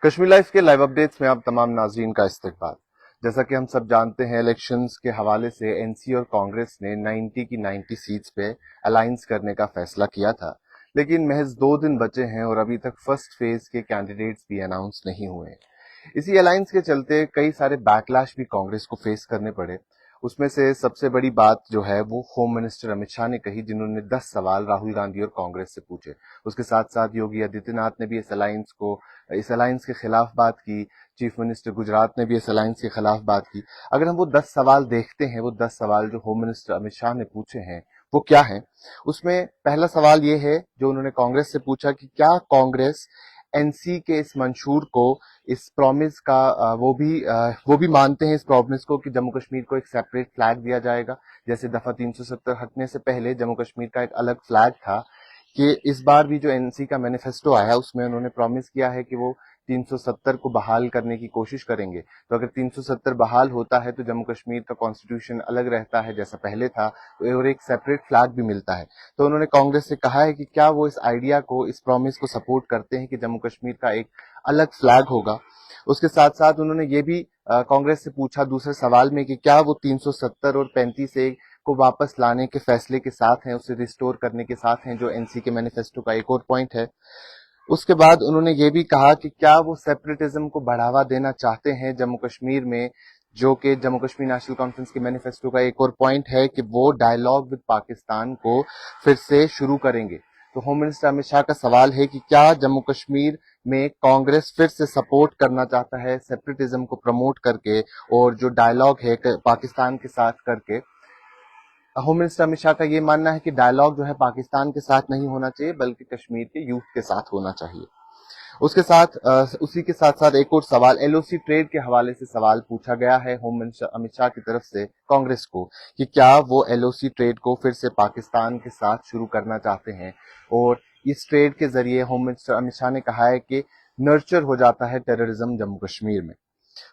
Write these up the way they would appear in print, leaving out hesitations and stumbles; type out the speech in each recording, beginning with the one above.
Kashmir life کے live updates میں آپ تمام ناظرین کا استقبال۔ جیسا کہ ہم سب جانتے ہیں، الیکشنز کے حوالے سے این سی اور کانگریس نے 90 کی 90 سیٹس پہ الائنس کرنے کا فیصلہ کیا تھا، لیکن محض 2 دن بچے ہیں اور ابھی تک فرسٹ فیز کے کینڈیڈیٹس بھی اناؤنس نہیں ہوئے ہیں۔ اسی الائنس کے چلتے کئی سارے بیکلاش بھی کانگریس کو فیس کرنے پڑے۔ اس میں سے سب سے بڑی بات جو ہے وہ ہوم منسٹر امت شاہ نے کہی، جنہوں نے 10 سوال راہل گاندھی اور کانگریس سے پوچھے۔ اس کے ساتھ ساتھ یوگی آدتیہ ناتھ نے بھی اس الائنس کے خلاف بات کی، چیف منسٹر گجرات نے بھی اس الائنس کے خلاف بات کی۔ اگر ہم وہ 10 سوال دیکھتے ہیں، وہ 10 سوال جو ہوم منسٹر امت شاہ نے پوچھے ہیں وہ کیا ہیں؟ اس میں پہلا سوال یہ ہے جو انہوں نے کانگریس سے پوچھا کہ کیا کانگریس این سی کے اس منشور کو، اس پرومس کا وہ بھی مانتے ہیں اس پرومس کو کہ جموں کشمیر کو ایک سیپریٹ فلیگ دیا جائے گا، جیسے دفعہ 370 ہٹنے سے پہلے جموں کشمیر کا ایک الگ فلیگ تھا، کہ اس بار بھی جو این سی کا مینیفیسٹو آیا اس میں انہوں نے پرومس کیا ہے کہ وہ 370 کو بحال کرنے کی کوشش کریں گے۔ تو اگر 370 بحال ہوتا ہے تو جموں کشمیر کا کانسٹیٹیوشن الگ رہتا ہے جیسا پہلے تھا، اور ایک سیپریٹ فلیگ بھی ملتا ہے۔ تو انہوں نے کانگریس سے کہا ہے کہ کیا وہ اس آئیڈیا کو، اس پرومس کو سپورٹ کرتے ہیں کہ جموں کشمیر کا ایک الگ فلیگ ہوگا۔ اس کے ساتھ ساتھ انہوں نے یہ بھی کانگریس سے پوچھا دوسرے سوال میں کہ کیا وہ 370 اور 35 کو واپس لانے کے فیصلے کے ساتھ ہیں، اسے ریسٹور کرنے کے ساتھ ہیں، جو این سی کے مینیفیسٹو کا ایک اور پوائنٹ ہے۔ اس کے بعد انہوں نے یہ بھی کہا کہ کیا وہ سیپریٹزم کو بڑھاوا دینا چاہتے ہیں جموں کشمیر میں، جو کہ جموں کشمیر نیشنل کانفرنس کے مینیفیسٹو کا ایک اور پوائنٹ ہے کہ وہ ڈائیلاگ ود پاکستان کو پھر سے شروع کریں گے۔ تو ہوم منسٹر امت شاہ کا سوال ہے کہ کیا جموں کشمیر میں کانگریس پھر سے سپورٹ کرنا چاہتا ہے سیپریٹزم کو پروموٹ کر کے، اور جو ڈائیلاگ ہے پاکستان کے ساتھ کر کے۔ ہوم منسٹر امت شاہ کا یہ ماننا ہے کہ ڈائیلاگ جو ہے پاکستان کے ساتھ نہیں ہونا چاہیے بلکہ کشمیر کے یوتھ کے ساتھ ہونا چاہیے۔ اسی کے ساتھ ساتھ ایک اور سوال ایل او سی ٹریڈ کے حوالے سے سوال پوچھا گیا ہے ہوم منسٹر امت شاہ کی طرف سے کانگریس کو کہ کیا وہ ایل او سی ٹریڈ کو پھر سے پاکستان کے ساتھ شروع کرنا چاہتے ہیں، اور اس ٹریڈ کے ذریعے ہوم منسٹر امت شاہ نے کہا ہے کہ نرچر ہو جاتا ہے ٹیررزم جموں کشمیر میں۔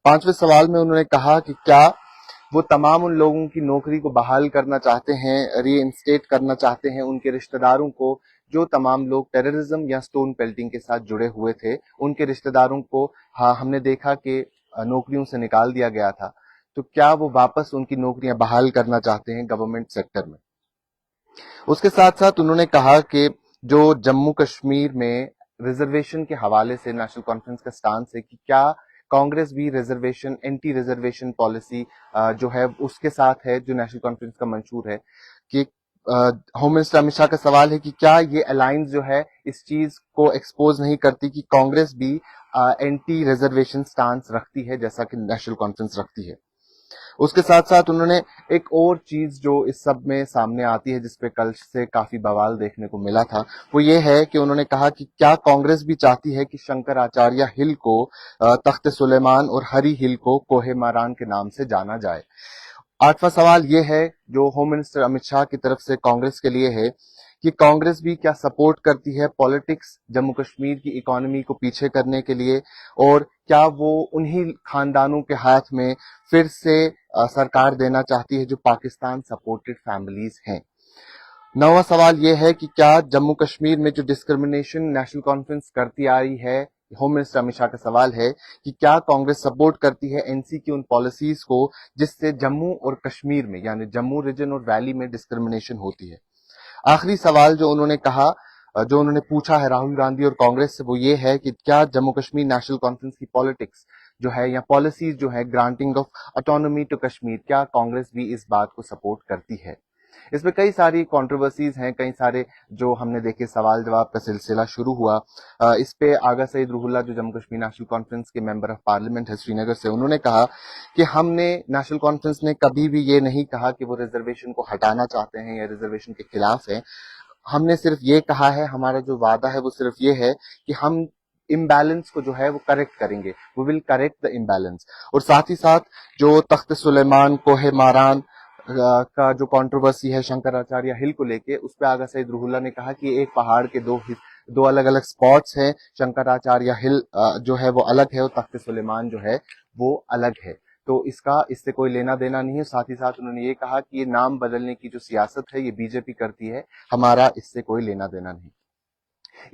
5ویں سوال میں انہوں نے کہا کہ کیا وہ تمام ان لوگوں کی نوکری کو بحال کرنا چاہتے ہیں، ری انسٹیٹ کرنا چاہتے ہیں، ان کے رشتہ داروں کو، جو تمام لوگ ٹیررزم یا سٹون پیلٹنگ کے ساتھ جڑے ہوئے تھے، ان کے رشتہ داروں کو ہم نے دیکھا کہ نوکریوں سے نکال دیا گیا تھا، تو کیا وہ واپس ان کی نوکریاں بحال کرنا چاہتے ہیں گورنمنٹ سیکٹر میں۔ اس کے ساتھ ساتھ انہوں نے کہا کہ جو جموں کشمیر میں ریزرویشن کے حوالے سے نیشنل کانفرنس کا سٹانس ہے کہ کیا کانگریس بھی ریزرویشن، اینٹی ریزرویشن پالیسی جو ہے اس کے ساتھ ہے، جو نیشنل کانفرنس کا منشور ہے۔ کہ ہوم منسٹر امت شاہ کا سوال ہے کہ کیا یہ الائنس جو ہے اس چیز کو ایکسپوز نہیں کرتی کہ کانگریس بھی اینٹی ریزرویشن سٹانس رکھتی ہے جیسا کہ نیشنل کانفرنس رکھتی ہے۔ اس کے ساتھ ساتھ انہوں نے ایک اور چیز جو اس سب میں سامنے آتی ہے، جس پہ کل سے کافی بوال دیکھنے کو ملا تھا، وہ یہ ہے کہ انہوں نے کہا کہ کیا کانگریس بھی چاہتی ہے کہ شنکر آچاریہ ہل کو تخت سلیمان اور ہری ہل کو کوہ ماران کے نام سے جانا جائے۔ 8واں سوال یہ ہے جو ہوم منسٹر امت شاہ کی طرف سے کانگریس کے لیے ہے کہ کانگریس بھی کیا سپورٹ کرتی ہے پالیٹکس جموں کشمیر کی اکانومی کو پیچھے کرنے کے لیے، اور کیا وہ انہی خاندانوں کے ہاتھ میں پھر سے سرکار دینا چاہتی ہے جو پاکستان سپورٹڈ فیملیز ہیں۔ 9واں سوال یہ ہے کہ کیا جموں کشمیر میں جو ڈسکرمنیشن نیشنل کانفرنس کرتی آ رہی ہے، ہوم منسٹر امت شاہ کا سوال ہے کہ کیا کانگریس سپورٹ کرتی ہے این سی کی ان پالیسیز کو جس سے جموں اور کشمیر میں، یعنی جموں ریجن اور ویلی میں ڈسکرمنیشن ہوتی ہے۔ آخری سوال جو انہوں نے پوچھا ہے راہل گاندھی اور کانگریس سے، وہ یہ ہے کہ کیا جموں کشمیر نیشنل کانفرنس کی پالیٹکس جو ہے یا پالیسیز جو ہے granting of autonomy to Kashmir, کیا کانگریس بھی اس بات کو سپورٹ کرتی ہے۔ اس میں کئی ساری کنٹروورسیز ہیں، کئی سارے جو ہم نے دیکھے سوال جواب کا سلسلہ شروع ہوا۔ اس پہ آغا سعید روح اللہ جو جموں کشمیر نیشنل کانفرنس کے ممبر آف پارلیمنٹ ہے سری نگر سے، انہوں نے کہا کہ نیشنل کانفرنس نے کبھی بھی یہ نہیں کہا کہ وہ ریزرویشن کو ہٹانا چاہتے ہیں یا ریزرویشن کے خلاف ہیں۔ ہم نے صرف یہ کہا ہے، ہمارا جو وعدہ ہے وہ صرف یہ ہے کہ ہم امبیلنس کو جو ہے وہ کریکٹ کریں گے، we will correct the imbalance۔ اور ساتھ ہی ساتھ جو تخت سلیمان، کوہ ماران کا جو کنٹروورسی ہے شنکر آچاریہ ہل کو لے کے، اس پہ آغا سعید روح اللہ نے کہا کہ ایک پہاڑ کے دو الگ الگ سپاٹس ہیں، شنکر آچاریہ ہل جو ہے وہ الگ ہے اور تخت سلیمان جو ہے وہ الگ ہے، تو اس سے کوئی لینا دینا نہیں ہے۔ ساتھ ہی ساتھ انہوں نے یہ کہا کہ یہ نام بدلنے کی جو سیاست ہے یہ بی جے پی کرتی ہے، ہمارا اس سے کوئی لینا دینا نہیں۔